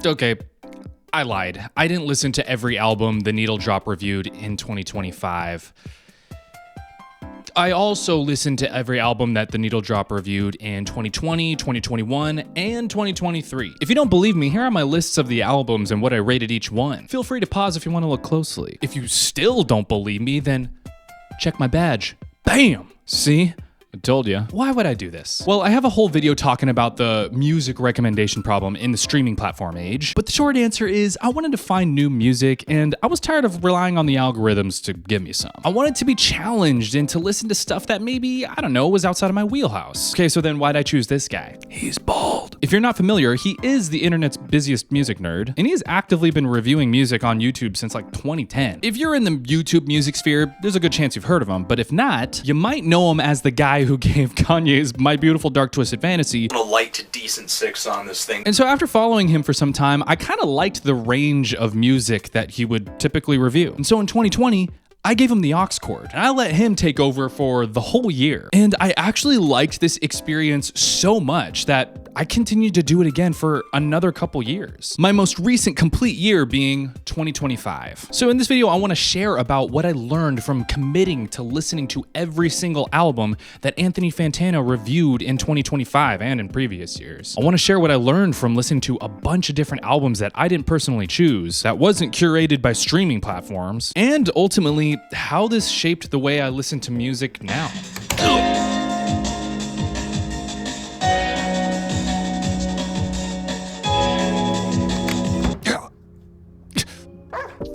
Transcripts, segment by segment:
Okay, I lied. I didn't listen to every album The Needle Drop reviewed in 2025. I also listened to every album that The Needle Drop reviewed in 2020, 2021, and 2023. If you don't believe me, here are my lists of the albums and what I rated each one. Feel free to pause if you want to look closely. If you still don't believe me, then check my badge. Bam! See? I told you. Why would I do this? Well, I have a whole video talking about the music recommendation problem in the streaming platform age, but the short answer is I wanted to find new music and I was tired of relying on the algorithms to give me some. I wanted to be challenged and to listen to stuff that maybe, I don't know, was outside of my wheelhouse. Okay, so then why'd I choose this guy? He's bald. If you're not familiar, he is the internet's busiest music nerd, and he has actively been reviewing music on YouTube since like 2010. If you're in the YouTube music sphere, there's a good chance you've heard of him, but if not, you might know him as the guy who gave Kanye's My Beautiful Dark Twisted Fantasy a light to decent 6 on this thing. And so after following him for some time, I kind of liked the range of music that he would typically review. And so in 2020, I gave him the aux cord, and I let him take over for the whole year. And I actually liked this experience so much that I continued to do it again for another couple years. My most recent complete year being 2025. So in this video, I want to share about what I learned from committing to listening to every single album that Anthony Fantano reviewed in 2025 and in previous years. I want to share what I learned from listening to a bunch of different albums that I didn't personally choose, that wasn't curated by streaming platforms, and ultimately how this shaped the way I listen to music now.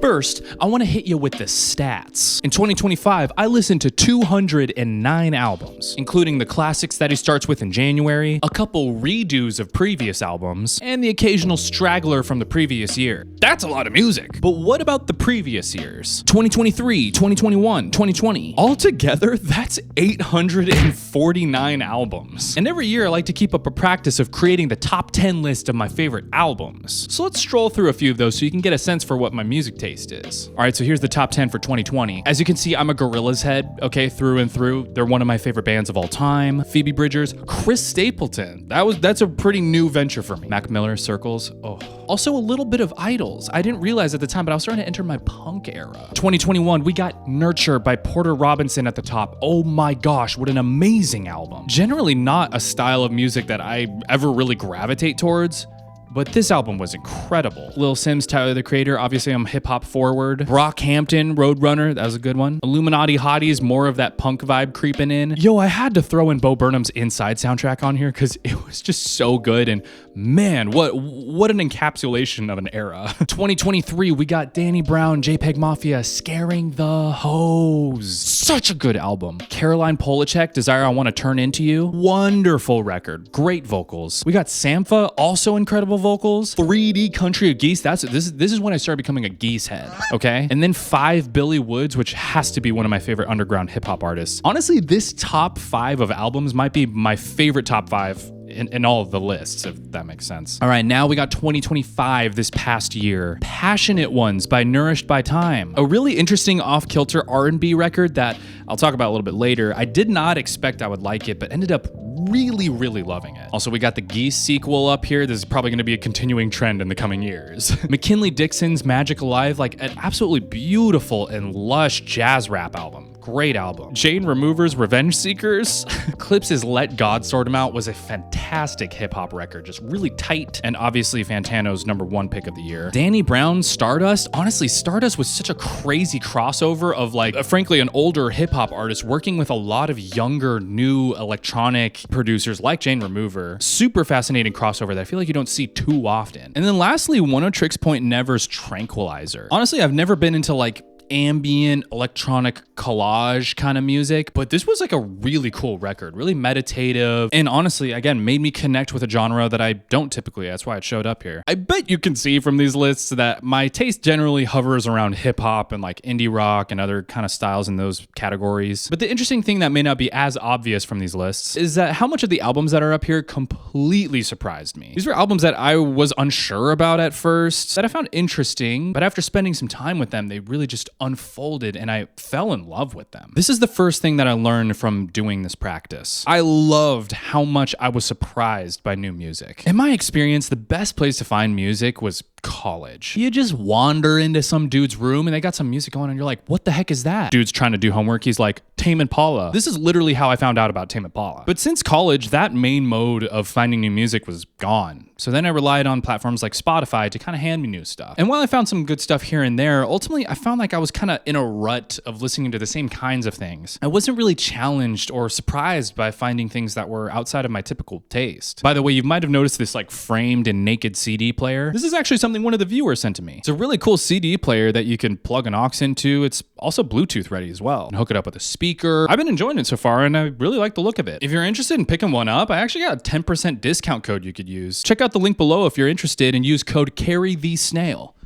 First, I want to hit you with the stats. In 2025, I listened to 209 albums, including the classics that he starts with in January, a couple redos of previous albums, and the occasional straggler from the previous year. That's a lot of music. But what about the previous years? 2023, 2021, 2020. Altogether, that's 849 albums. And every year, I like to keep up a practice of creating the top 10 list of my favorite albums. So let's stroll through a few of those so you can get a sense for what my music taste is. All right, so here's the top 10 for 2020. As you can see, I'm a Gorillaz head, okay, through and through. They're one of my favorite bands of all time. Phoebe Bridgers, Chris Stapleton. That's a pretty new venture for me. Mac Miller, Circles. Oh. Also a little bit of Idols. I didn't realize at the time, but I was starting to enter my punk era. 2021, we got Nurture by Porter Robinson at the top. Oh my gosh, what an amazing album. Generally not a style of music that I ever really gravitate towards, but this album was incredible. Lil Sims, Tyler the Creator, obviously I'm hip-hop forward. Brockhampton, Roadrunner, that was a good one. Illuminati Hotties, more of that punk vibe creeping in. Yo, I had to throw in Bo Burnham's Inside soundtrack on here because it was just so good, and man, what an encapsulation of an era. 2023, we got Danny Brown, JPEG Mafia, Scaring the Hoes. Such a good album. Caroline Polachek, Desire I Want to Turn Into You. Wonderful record, great vocals. We got Sampha, also incredible vocals. 3D Country of Geese, this is when I started becoming a Geese head, okay? And then 5 Billy Woods, which has to be one of my favorite underground hip-hop artists. Honestly, this top 5 of albums might be my favorite top 5 in all of the lists, if that makes sense. All right, now we got 2025 this past year. Passionate Ones by Nourished by Time. A really interesting off-kilter R&B record that I'll talk about a little bit later. I did not expect I would like it, but ended up really loving it. Also, we got the Geese sequel up here. This is probably going to be a continuing trend in the coming years. McKinley Dixon's Magic Alive, like an absolutely beautiful and lush jazz rap album. Great album. Jane Remover's Revenge Seekers. Clips' Let God Sort 'Em Out was a fantastic hip-hop record, just really tight, and obviously Fantano's #1 pick of the year. Danny Brown's Stardust. Honestly, Stardust was such a crazy crossover of like, frankly, an older hip-hop artist working with a lot of younger, new electronic producers like Jane Remover. Super fascinating crossover that I feel like you don't see too often. And then lastly, One of Tricks Point Never's Tranquilizer. Honestly, I've never been into like ambient electronic collage kind of music, but this was like a really cool record, really meditative, and honestly, again, made me connect with a genre that I don't typically. That's why it showed up here. I bet you can see from these lists that my taste generally hovers around hip hop and like indie rock and other kind of styles in those categories. But the interesting thing that may not be as obvious from these lists is that how much of the albums that are up here completely surprised me. These were albums that I was unsure about at first, that I found interesting, but after spending some time with them, they really just unfolded and I fell in love with them. This is the first thing that I learned from doing this practice. I loved how much I was surprised by new music. In my experience, the best place to find music was college. You just wander into some dude's room and they got some music going and you're like, what the heck is that? Dude's trying to do homework. He's like, Tame Impala. This is literally how I found out about Tame Impala. But since college, that main mode of finding new music was gone. So then I relied on platforms like Spotify to kind of hand me new stuff. And while I found some good stuff here and there, ultimately I found like I was kind of in a rut of listening to the same kinds of things. I wasn't really challenged or surprised by finding things that were outside of my typical taste. By the way, you might have noticed this like framed and naked CD player. This is actually something one of the viewers sent to me. It's a really cool CD player that you can plug an aux into. It's also Bluetooth ready as well. And hook it up with a speaker. I've been enjoying it so far and I really like the look of it. If you're interested in picking one up, I actually got a 10% discount code you could use. Check out the link below if you're interested and use code CARRYTHESNAIL.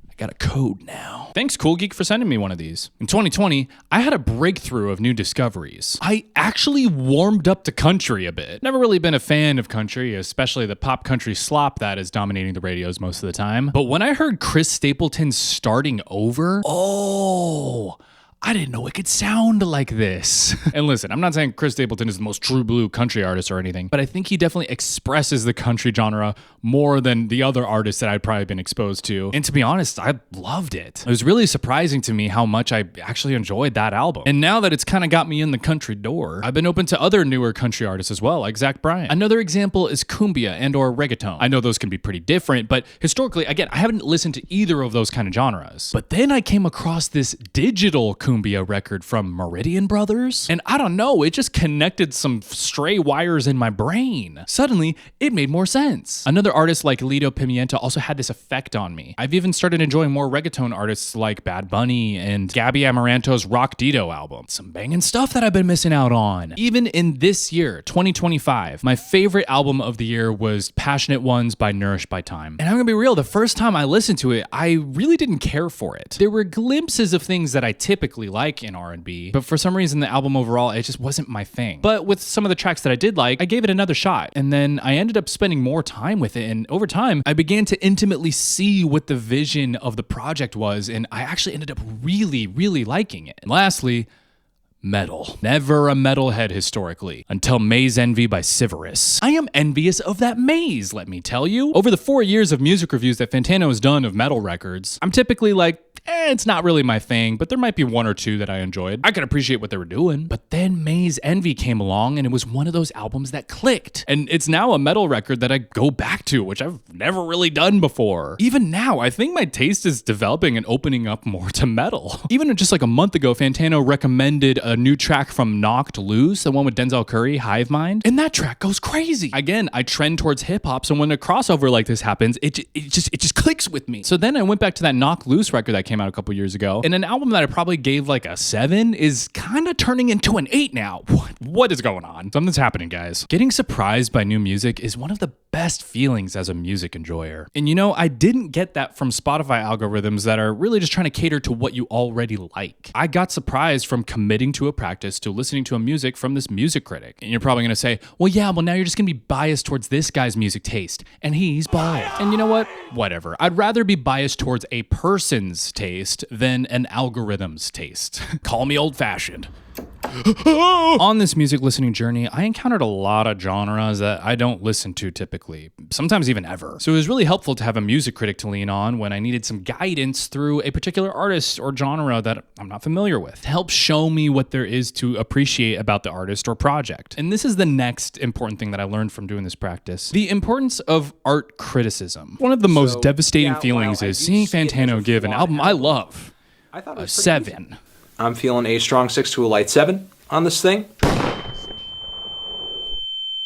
I got a code now. Thanks Cool Geek for sending me one of these. In 2020, I had a breakthrough of new discoveries. I actually warmed up to country a bit. Never really been a fan of country, especially the pop country slop that is dominating the radios most of the time. But when I heard Chris Stapleton's Starting Over, I didn't know it could sound like this. And listen, I'm not saying Chris Stapleton is the most true blue country artist or anything, but I think he definitely expresses the country genre more than the other artists that I'd probably been exposed to. And to be honest, I loved it. It was really surprising to me how much I actually enjoyed that album. And now that it's kind of got me in the country door, I've been open to other newer country artists as well, like Zach Bryan. Another example is cumbia and or reggaeton. I know those can be pretty different, but historically, again, I haven't listened to either of those kind of genres. But then I came across this digital cumbia record from Meridian Brothers, and I don't know, it just connected some stray wires in my brain. Suddenly, it made more sense. Another artist like Lido Pimienta also had this effect on me. I've even started enjoying more reggaeton artists like Bad Bunny and Gabby Amaranto's Rock Dido album. Some banging stuff that I've been missing out on. Even in this year, 2025, my favorite album of the year was Passionate Ones by Nourished by Time. And I'm gonna be real, the first time I listened to it, I really didn't care for it. There were glimpses of things that I typically like in R&B, but for some reason the album overall, it just wasn't my thing. But with some of the tracks that I did like, I gave it another shot, and then I ended up spending more time with it, and over time, I began to intimately see what the vision of the project was, and I actually ended up really, really liking it. And lastly, metal. Never a metalhead historically, until Maze Envy by Siverus. I am envious of that maze, let me tell you. Over the 4 years of music reviews that Fantano has done of metal records, I'm typically like, it's not really my thing, but there might be one or two that I enjoyed. I can appreciate what they were doing. But then Maze Envy came along and it was one of those albums that clicked. And it's now a metal record that I go back to, which I've never really done before. Even now, I think my taste is developing and opening up more to metal. Even just like a month ago, Fantano recommended a new track from Knocked Loose, the one with Denzel Curry, Hive Mind. And that track goes crazy. Again, I trend towards hip hop, so when a crossover like this happens, it just clicks with me. So then I went back to that Knocked Loose record that came out a couple years ago, and an album that I probably gave like a 7 is kind of turning into an 8 now. What is going on? Something's happening, guys. Getting surprised by new music is one of the best feelings as a music enjoyer. And you know, I didn't get that from Spotify algorithms that are really just trying to cater to what you already like. I got surprised from committing to a practice to listening to a music from this music critic. And you're probably gonna say, well, yeah, well, now you're just gonna be biased towards this guy's music taste, and he's bald. And you know what? Whatever. I'd rather be biased towards a person's taste than an algorithm's taste. Call me old-fashioned. On this music listening journey, I encountered a lot of genres that I don't listen to typically, sometimes even ever. So it was really helpful to have a music critic to lean on when I needed some guidance through a particular artist or genre that I'm not familiar with, to help show me what there is to appreciate about the artist or project. And this is the next important thing that I learned from doing this practice: the importance of art criticism. One of the most devastating feelings is seeing Fantano give an album I love a 7. I'm feeling a strong 6 to a light 7 on this thing.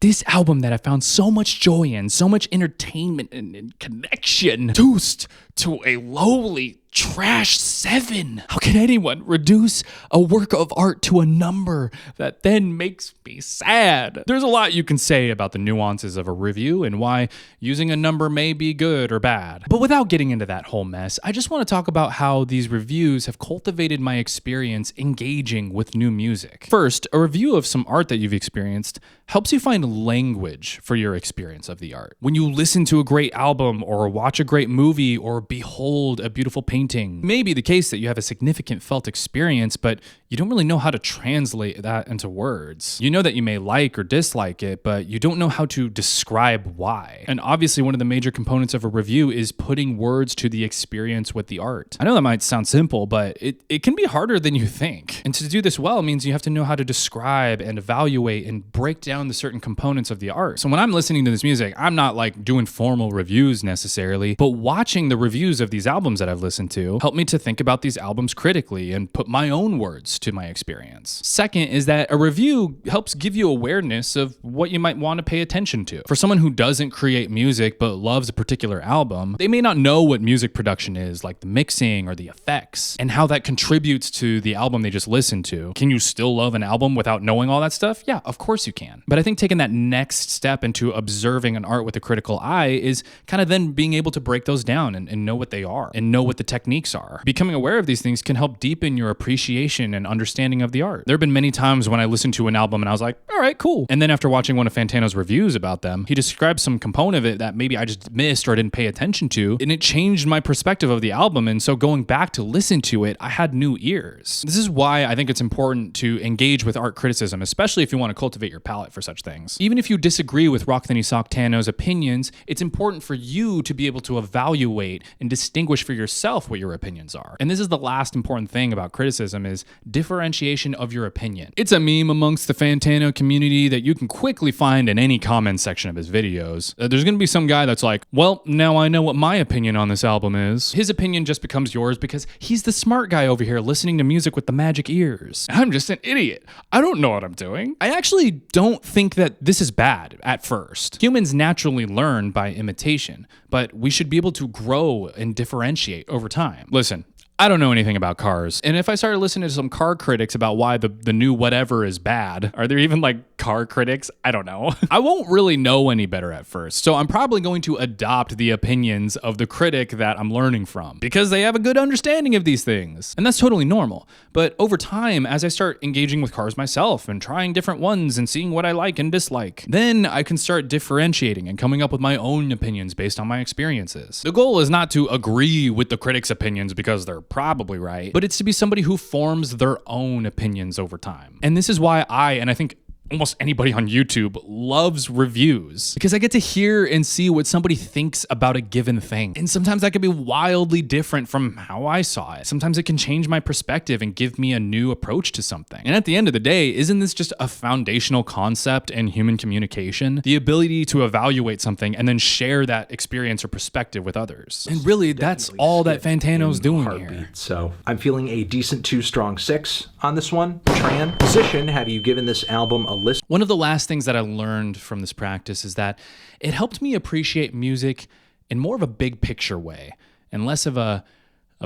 This album that I found so much joy in, so much entertainment and connection, reduced to a lowly trash 7. How can anyone reduce a work of art to a number that then makes me sad? There's a lot you can say about the nuances of a review and why using a number may be good or bad. But without getting into that whole mess, I just want to talk about how these reviews have cultivated my experience engaging with new music. First, a review of some art that you've experienced helps you find language for your experience of the art. When you listen to a great album or watch a great movie or behold a beautiful painting painting. It may be the case that you have a significant felt experience, but you don't really know how to translate that into words. You know that you may like or dislike it, but you don't know how to describe why. And obviously one of the major components of a review is putting words to the experience with the art. I know that might sound simple, but it can be harder than you think. And to do this well means you have to know how to describe and evaluate and break down the certain components of the art. So when I'm listening to this music, I'm not like doing formal reviews necessarily, but watching the reviews of these albums that I've listened to help me to think about these albums critically and put my own words to my experience. Second is that a review helps give you awareness of what you might want to pay attention to. For someone who doesn't create music but loves a particular album, they may not know what music production is, like the mixing or the effects, and how that contributes to the album they just listened to. Can you still love an album without knowing all that stuff? Yeah, of course you can. But I think taking that next step into observing an art with a critical eye is kind of then being able to break those down and know what they are and know what the techniques are. Becoming aware of these things can help deepen your appreciation and understanding of the art. There have been many times when I listened to an album and I was like, all right, cool. And then after watching one of Fantano's reviews about them, he described some component of it that maybe I just missed or didn't pay attention to, and it changed my perspective of the album. And so going back to listen to it, I had new ears. This is why I think it's important to engage with art criticism, especially if you want to cultivate your palate for such things. Even if you disagree with Rockthany Tano's opinions, it's important for you to be able to evaluate and distinguish for yourself what your opinions are. And this is the last important thing about criticism is differentiation of your opinion. It's a meme amongst the Fantano community that you can quickly find in any comment section of his videos. There's going to be some guy that's like, well, now I know what my opinion on this album is. His opinion just becomes yours because he's the smart guy over here listening to music with the magic ears. I'm just an idiot. I don't know what I'm doing. I actually don't think that this is bad at first. Humans naturally learn by imitation, but we should be able to grow and differentiate over time. Listen, I don't know anything about cars. And if I started listening to some car critics about why the new whatever is bad, are there even like car critics? I don't know. I won't really know any better at first. So I'm probably going to adopt the opinions of the critic that I'm learning from because they have a good understanding of these things. And that's totally normal. But over time, as I start engaging with cars myself and trying different ones and seeing what I like and dislike, then I can start differentiating and coming up with my own opinions based on my experiences. The goal is not to agree with the critics' opinions because they're probably right, but it's to be somebody who forms their own opinions over time. And this is why and I think almost anybody on YouTube loves reviews because I get to hear and see what somebody thinks about a given thing. And sometimes that can be wildly different from how I saw it. Sometimes it can change my perspective and give me a new approach to something. And at the end of the day, isn't this just a foundational concept in human communication? The ability to evaluate something and then share that experience or perspective with others. And really, that's all that Fantano's doing here. So I'm feeling a decent 2 strong 6 on this one. Transition, have you given this album a listen? One of the last things that I learned from this practice is that it helped me appreciate music in more of a big picture way and less of a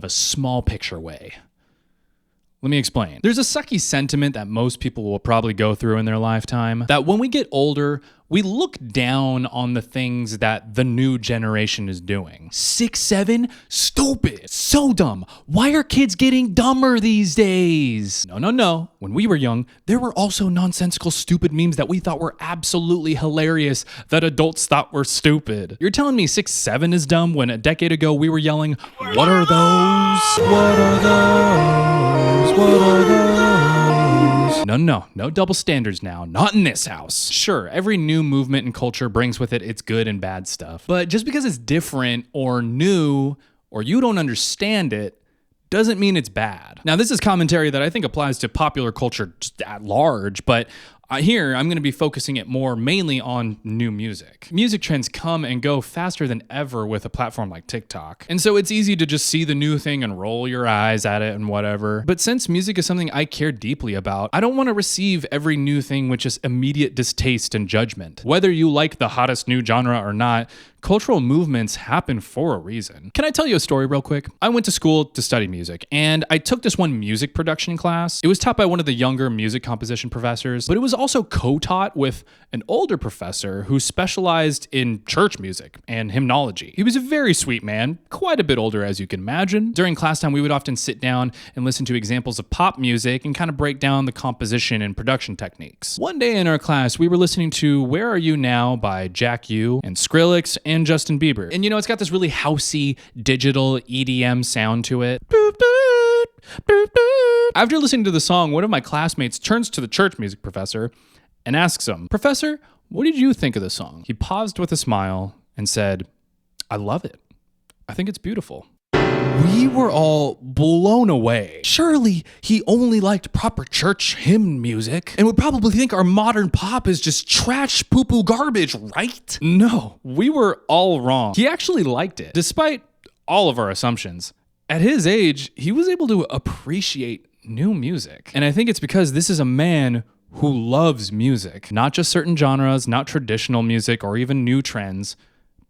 small picture way. Let me explain. There's a sucky sentiment that most people will probably go through in their lifetime that when we get older, we look down on the things that the new generation is doing. 6, 7? Stupid. So dumb. Why are kids getting dumber these days? No. When we were young, there were also nonsensical, stupid memes that we thought were absolutely hilarious that adults thought were stupid. You're telling me 6, 7 is dumb when a decade ago we were yelling, "What are those? What are those? What are those?" No double standards now. Not in this house. Sure, every new movement and culture brings with it its good and bad stuff. But just because it's different or new or you don't understand it doesn't mean it's bad. Now, this is commentary that I think applies to popular culture just at large, but here, I'm going to be focusing it more mainly on new music. Music trends come and go faster than ever with a platform like TikTok. And so it's easy to just see the new thing and roll your eyes at it and whatever. But since music is something I care deeply about, I don't want to receive every new thing with just immediate distaste and judgment. Whether you like the hottest new genre or not, cultural movements happen for a reason. Can I tell you a story real quick? I went to school to study music, and I took this one music production class. It was taught by one of the younger music composition professors, but it was also co-taught with an older professor who specialized in church music and hymnology. He was a very sweet man, quite a bit older as you can imagine. During class time, we would often sit down and listen to examples of pop music and kind of break down the composition and production techniques. One day in our class, we were listening to Where Are You Now by Jack U and Skrillex and Justin Bieber. And it's got this really housey, digital EDM sound to it. After listening to the song, one of my classmates turns to the church music professor and asks him, "Professor, what did you think of the song?" He paused with a smile and said, "I love it. I think it's beautiful." We were all blown away. Surely he only liked proper church hymn music and would probably think our modern pop is just trash poo-poo garbage, right? No, we were all wrong. He actually liked it, despite all of our assumptions. At his age, he was able to appreciate new music. And I think it's because this is a man who loves music, not just certain genres, not traditional music or even new trends,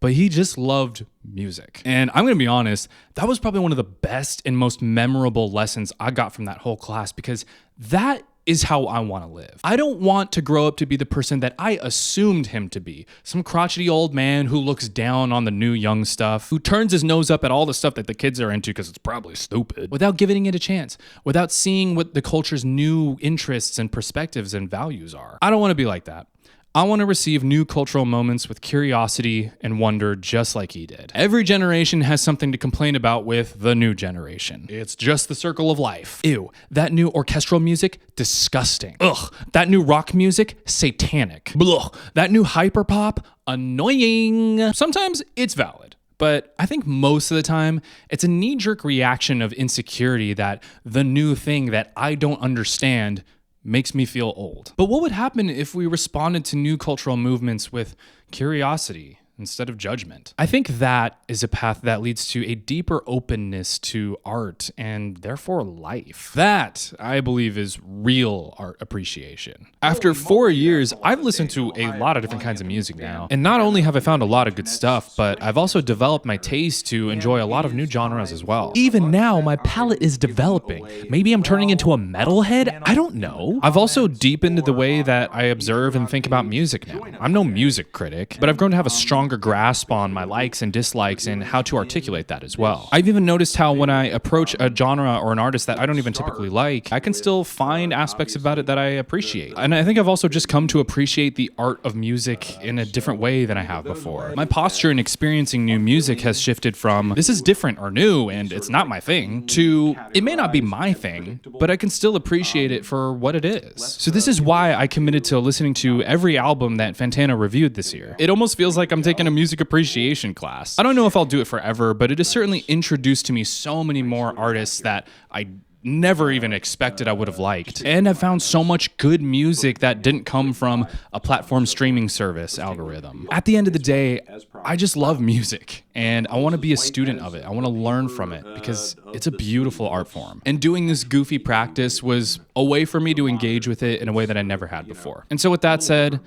but he just loved music. And I'm gonna be honest, that was probably one of the best and most memorable lessons I got from that whole class, because that is how I wanna live. I don't want to grow up to be the person that I assumed him to be. Some crotchety old man who looks down on the new young stuff, who turns his nose up at all the stuff that the kids are into because it's probably stupid, without giving it a chance, without seeing what the culture's new interests and perspectives and values are. I don't wanna be like that. I want to receive new cultural moments with curiosity and wonder just like he did. Every generation has something to complain about with the new generation. It's just the circle of life. Ew, that new orchestral music, disgusting. Ugh, that new rock music, satanic. Blah, that new hyperpop, annoying. Sometimes it's valid. But I think most of the time, it's a knee-jerk reaction of insecurity that the new thing that I don't understand makes me feel old. But what would happen if we responded to new cultural movements with curiosity instead of judgment? I think that is a path that leads to a deeper openness to art and therefore life. That, I believe, is real art appreciation. After 4 years, I've listened to a lot of different kinds of music now. And not only have I found a lot of good stuff, but I've also developed my taste to enjoy a lot of new genres as well. Even now, my palette is developing. Maybe I'm turning into a metalhead? I don't know. I've also deepened the way that I observe and think about music now. I'm no music critic, but I've grown to have a stronger grasp on my likes and dislikes and how to articulate that as well. I've even noticed how when I approach a genre or an artist that I don't even typically like, I can still find aspects about it that I appreciate. And I think I've also just come to appreciate the art of music in a different way than I have before. My posture in experiencing new music has shifted from, this is different or new and it's not my thing, to, it may not be my thing, but I can still appreciate it for what it is. So this is why I committed to listening to every album that Fantana reviewed this year. It almost feels like I'm taking a music appreciation class. I don't know if I'll do it forever, but it has certainly introduced to me so many more artists that I never even expected I would have liked. And I've found so much good music that didn't come from a platform streaming service algorithm. At the end of the day, I just love music and I want to be a student of it. I want to learn from it because it's a beautiful art form. And doing this goofy practice was a way for me to engage with it in a way that I never had before. And so with that said,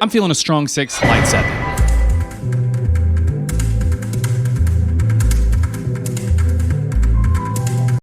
I'm feeling a strong 6, light 7.